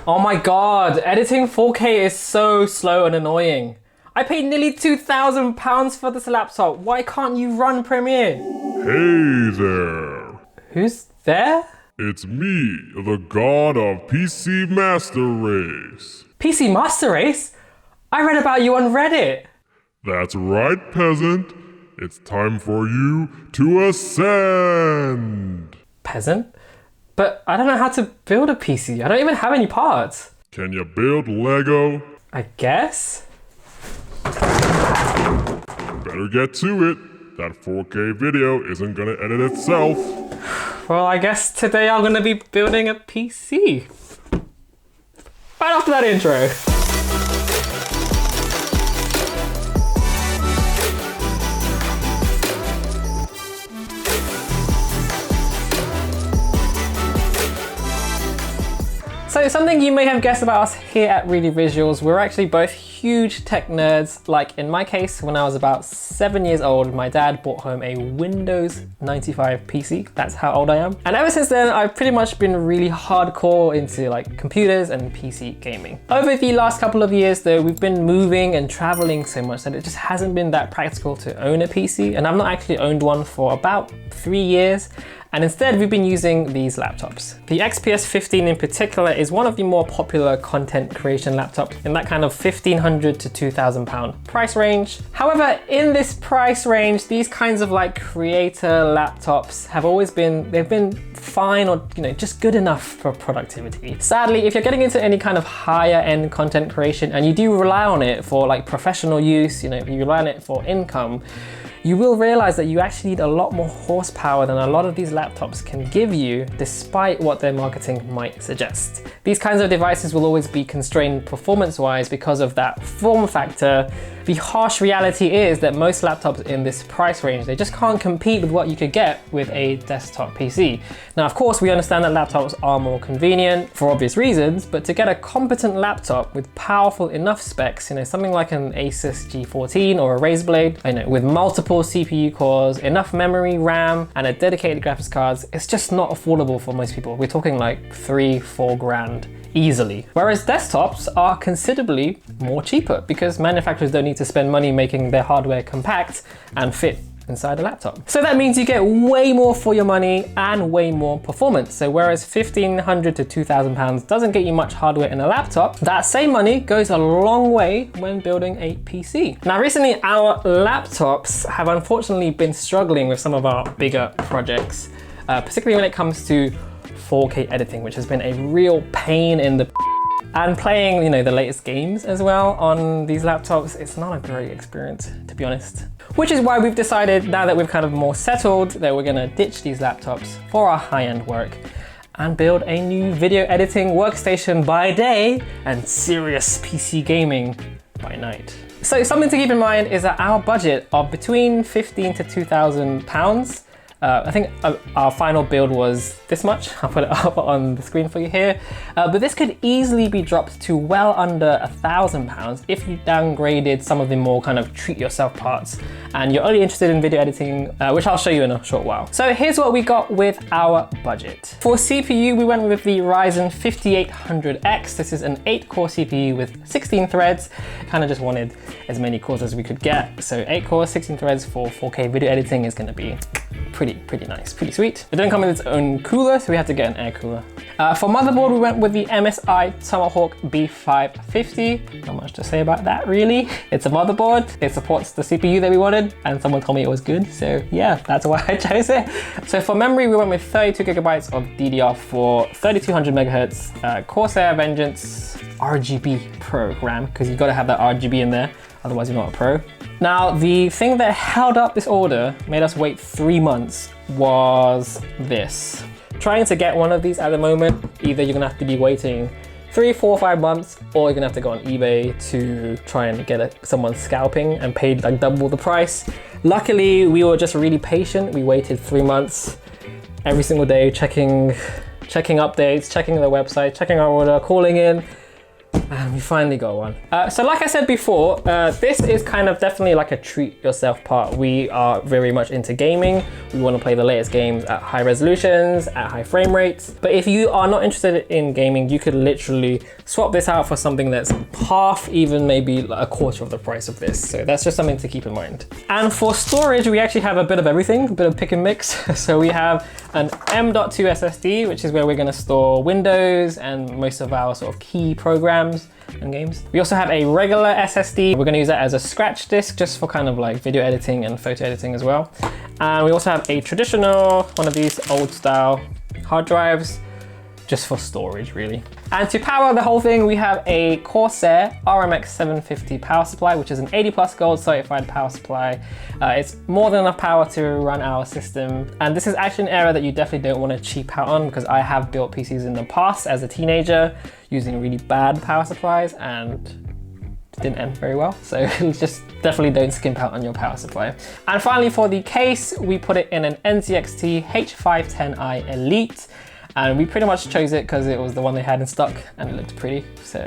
Oh my god, editing 4K is so slow and annoying. I paid nearly £2,000 for this laptop. Why can't you run Premiere? Hey there. Who's there? It's me, the god of PC Master Race. PC Master Race? I read about you on Reddit. That's right, peasant. It's time for you to ascend. Peasant? But I don't know how to build a PC. I don't even have any parts. Can you build Lego? I guess? Better get to it. That 4K video isn't gonna edit itself. Well, I guess today I'm gonna be building a PC. Right after that intro. So something you may have guessed about us here at Really Visuals, we're actually both huge tech nerds. Like in my case, when I was about 7 years old, my dad brought home a Windows 95 PC. That's how old I am. And ever since then, I've pretty much been really hardcore into like computers and PC gaming. Over the last couple of years though, we've been moving and traveling so much that it just hasn't been that practical to own a PC. And I've not actually owned one for about 3 years. And instead, we've been using these laptops. The XPS 15 in particular is one of the more popular content creation laptops in that kind of £1,500 to £2,000 price range. However, in this price range, these kinds of like creator laptops have always been, they've been fine or just good enough for productivity. Sadly, if you're getting into any kind of higher end content creation and you do rely on it for like professional use, you rely on it for income, you will realize that you actually need a lot more horsepower than a lot of these laptops can give you, despite what their marketing might suggest. These kinds of devices will always be constrained performance-wise because of that form factor. The harsh reality is that most laptops in this price range, they just can't compete with what you could get with a desktop PC. Now, of course, we understand that laptops are more convenient for obvious reasons, but to get a competent laptop with powerful enough specs, something like an Asus G14 or a Razer Blade, with multiple CPU cores, enough memory, RAM, and a dedicated graphics cards, it's just not affordable for most people. We're talking like 3-4 grand easily. Whereas desktops are considerably more cheaper because manufacturers don't need to spend money making their hardware compact and fit inside a laptop. So that means you get way more for your money and way more performance. So whereas £1,500 to £2,000 doesn't get you much hardware in a laptop, that same money goes a long way when building a PC. Now recently our laptops have unfortunately been struggling with some of our bigger projects, particularly when it comes to 4K editing, which has been a real pain in the and playing, the latest games as well on these laptops, it's not a great experience, to be honest. Which is why we've decided, now that we've kind of more settled, that we're gonna ditch these laptops for our high-end work and build a new video editing workstation by day and serious PC gaming by night. So something to keep in mind is that our budget of between £1,500 to £2,000, I think our final build was this much. I'll put it up on the screen for you here. But this could easily be dropped to well under £1,000 if you downgraded some of the more kind of treat yourself parts and you're only interested in video editing, which I'll show you in a short while. So here's what we got with our budget. For CPU, we went with the Ryzen 5800X. This is an 8-core CPU with 16 threads. Kind of just wanted as many cores as we could get. So 8 cores, 16 threads for 4K video editing is gonna be pretty nice, pretty sweet. It didn't come with its own cooler, so we had to get an air cooler. For motherboard, we went with the MSI Tomahawk B550. Not much to say about that, really. It's a motherboard, it supports the CPU that we wanted, and someone told me it was good, so yeah, that's why I chose it. So for memory, we went with 32 gigabytes of DDR4, 3200 megahertz, Corsair Vengeance RGB Pro RAM, because you've got to have that RGB in there, otherwise you're not a pro. Now, the thing that held up this order, made us wait 3 months, was this. Trying to get one of these at the moment, either you're gonna have to be waiting 3, 4, 5 months, or you're gonna have to go on eBay to try and get someone scalping and paid like double the price. Luckily, we were just really patient. We waited 3 months, every single day, checking updates, checking the website, checking our order, calling in. And we finally got one. So like I said before, this is kind of definitely like a treat yourself part. We are very much into gaming. We want to play the latest games at high resolutions, at high frame rates. But if you are not interested in gaming, you could literally swap this out for something that's half, even maybe a quarter of the price of this. So that's just something to keep in mind. And for storage, we actually have a bit of everything, a bit of pick and mix. So we have an M.2 SSD, which is where we're going to store Windows and most of our sort of key programs and games. We also have a regular SSD. We're going to use that as a scratch disk just for kind of like video editing and photo editing as well. And we also have a traditional, one of these old style hard drives, just for storage really. And to power the whole thing, we have a Corsair RMX 750 power supply, which is an 80+ gold certified power supply. It's more than enough power to run our system. And this is actually an area that you definitely don't want to cheap out on, because I have built PCs in the past as a teenager using really bad power supplies and it didn't end very well. So just definitely don't skimp out on your power supply. And finally for the case, we put it in an NZXT H510i Elite. And we pretty much chose it because it was the one they had in stock and it looked pretty, so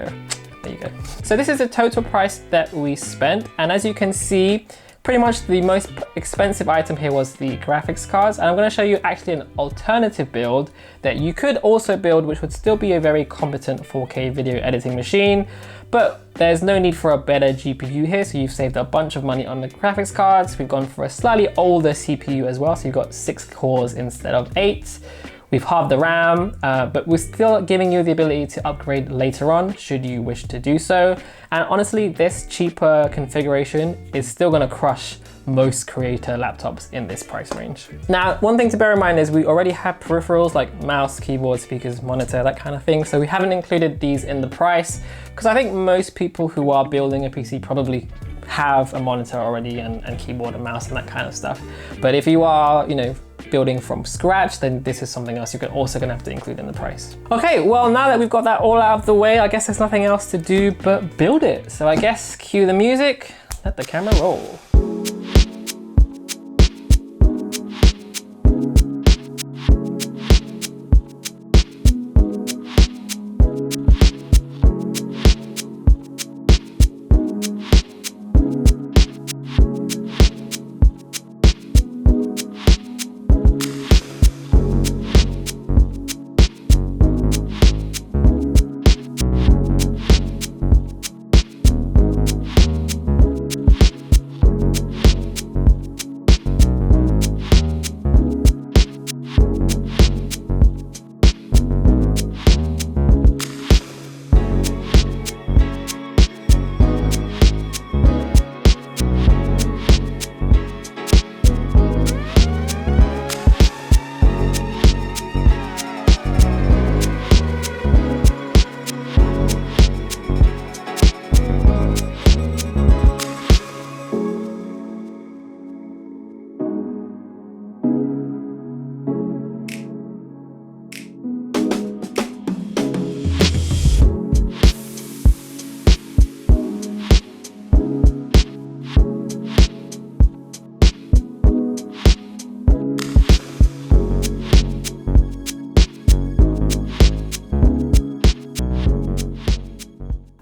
there you go. So this is the total price that we spent, and as you can see, pretty much the most expensive item here was the graphics cards, and I'm going to show you actually an alternative build that you could also build, which would still be a very competent 4K video editing machine, but there's no need for a better GPU here, so you've saved a bunch of money on the graphics cards. We've gone for a slightly older CPU as well, so you've got 6 cores instead of 8. We've halved the RAM, but we're still giving you the ability to upgrade later on, should you wish to do so. And honestly, this cheaper configuration is still gonna crush most creator laptops in this price range. Now, one thing to bear in mind is we already have peripherals like mouse, keyboard, speakers, monitor, that kind of thing. So we haven't included these in the price, because I think most people who are building a PC probably have a monitor already and keyboard and mouse and that kind of stuff. But if you are, building from scratch, then this is something else you're also gonna have to include in the price. Okay, well, now that we've got that all out of the way, I guess there's nothing else to do but build it. So I guess cue the music, let the camera roll.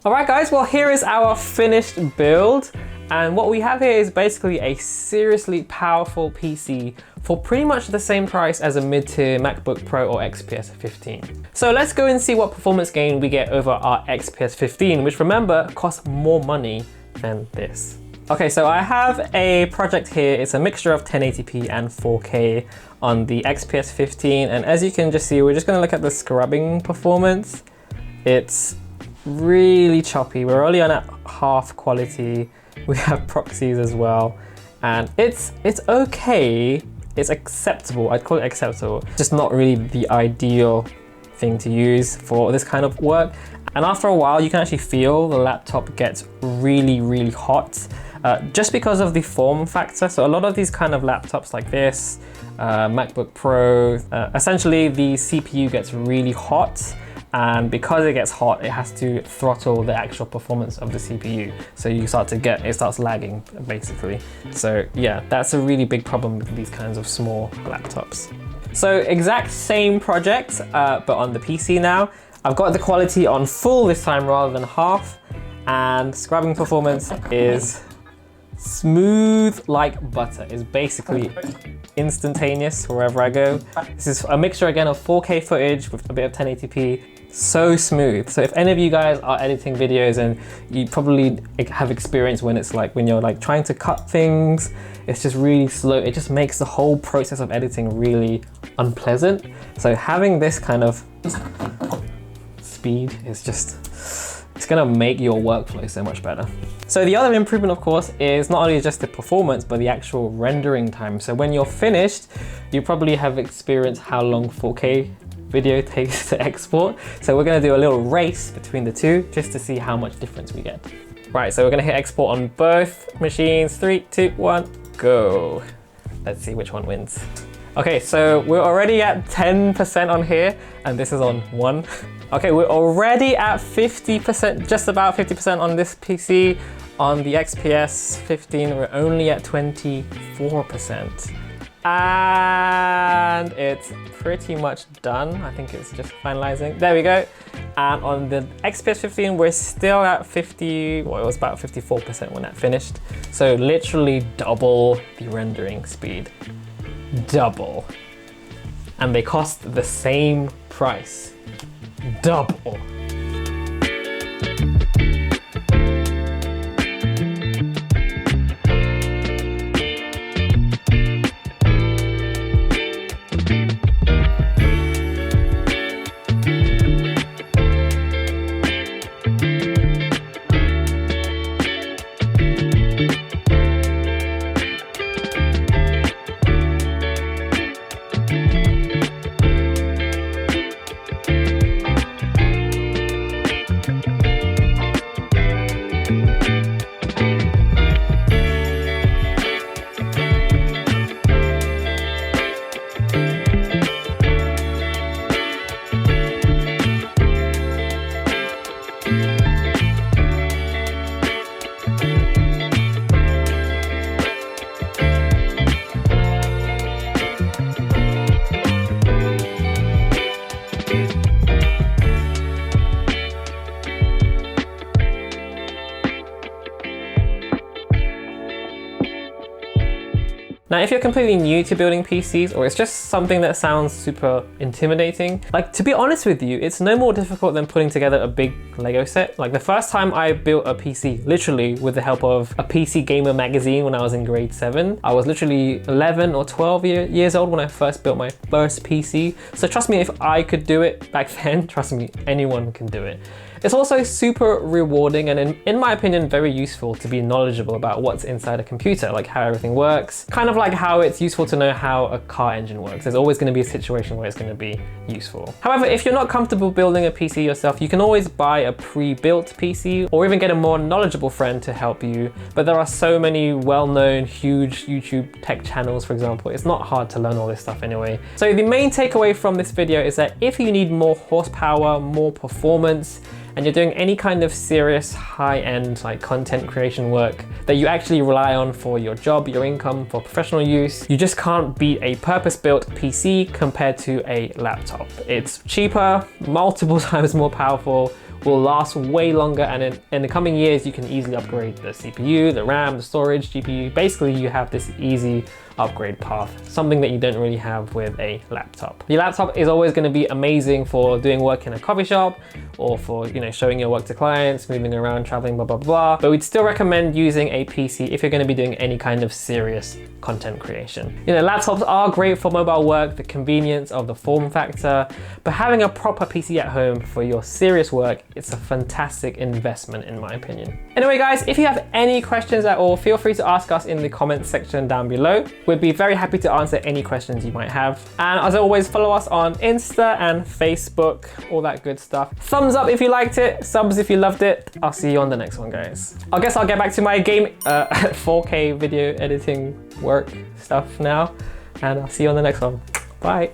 Alright guys, well here is our finished build, and what we have here is basically a seriously powerful PC for pretty much the same price as a mid-tier MacBook Pro or XPS 15. So let's go and see what performance gain we get over our XPS 15, which remember costs more money than this. Okay, so I have a project here. It's a mixture of 1080p and 4K on the XPS 15, and as you can just see, we're just gonna look at the scrubbing performance. It's really choppy. We're only on at half quality. We have proxies as well, and it's okay. It's acceptable. I'd call it acceptable. Just not really the ideal thing to use for this kind of work. And after a while, you can actually feel the laptop gets really, really hot just because of the form factor. So a lot of these kind of laptops like this, MacBook Pro, essentially the CPU gets really hot. And because it gets hot, it has to throttle the actual performance of the CPU. So you start to get, it starts lagging basically. So yeah, that's a really big problem with these kinds of small laptops. So exact same project, but on the PC now. I've got the quality on full this time rather than half, and scrubbing performance is smooth like butter. It's basically instantaneous wherever I go. This is a mixture again of 4K footage with a bit of 1080p. So smooth. So if any of you guys are editing videos and you probably have experience when it's like when you're like trying to cut things, it's just really slow. It just makes the whole process of editing really unpleasant. So having this kind of speed is just, it's gonna make your workflow so much better. So the other improvement, of course, is not only just the performance, but the actual rendering time. So when you're finished, you probably have experienced how long 4K video takes to export. So we're gonna do a little race between the two just to see how much difference we get. Right, so we're gonna hit export on both machines. 3, 2, 1, go. Let's see which one wins. Okay, so we're already at 10% on here, and this is on 1. Okay, we're already at 50%, just about 50% on this PC. On the XPS 15, we're only at 24%. And it's pretty much done. I think it's just finalizing. There we go. And on the XPS 15, we're still at 50, well, it was about 54% when that finished. So literally double the rendering speed. Double. And they cost the same price. Double. Now, if you're completely new to building PCs, or it's just something that sounds super intimidating, like, to be honest with you, it's no more difficult than putting together a big Lego set. Like, the first time I built a PC, literally with the help of a PC Gamer magazine when I was in grade 7, I was literally 11 or 12 years old when I first built my first PC. So trust me, if I could do it back then, trust me, anyone can do it. It's also super rewarding and in my opinion, very useful to be knowledgeable about what's inside a computer, like how everything works. Kind of like how it's useful to know how a car engine works. There's always going to be a situation where it's going to be useful. However, if you're not comfortable building a PC yourself, you can always buy a pre-built PC or even get a more knowledgeable friend to help you. But there are so many well-known, huge YouTube tech channels, for example. It's not hard to learn all this stuff anyway. So the main takeaway from this video is that if you need more horsepower, more performance, and you're doing any kind of serious high-end like content creation work that you actually rely on for your job, your income, for professional use, you just can't beat a purpose-built PC compared to a laptop. It's cheaper, multiple times more powerful, will last way longer, and in the coming years you can easily upgrade the CPU, the RAM, the storage, GPU. Basically you have this easy upgrade path, something that you don't really have with a laptop. Your laptop is always going to be amazing for doing work in a coffee shop or for, you know, showing your work to clients, moving around, traveling, blah, blah, blah. But we'd still recommend using a PC if you're going to be doing any kind of serious content creation. You know, laptops are great for mobile work, the convenience of the form factor, but having a proper PC at home for your serious work, it's a fantastic investment in my opinion. Anyway guys, if you have any questions at all, feel free to ask us in the comments section down below. We'd be very happy to answer any questions you might have. And as always, follow us on Insta and Facebook, all that good stuff. Thumbs up if you liked it, subs if you loved it. I'll see you on the next one, guys. I guess I'll get back to my 4K video editing work stuff now, and I'll see you on the next one. Bye.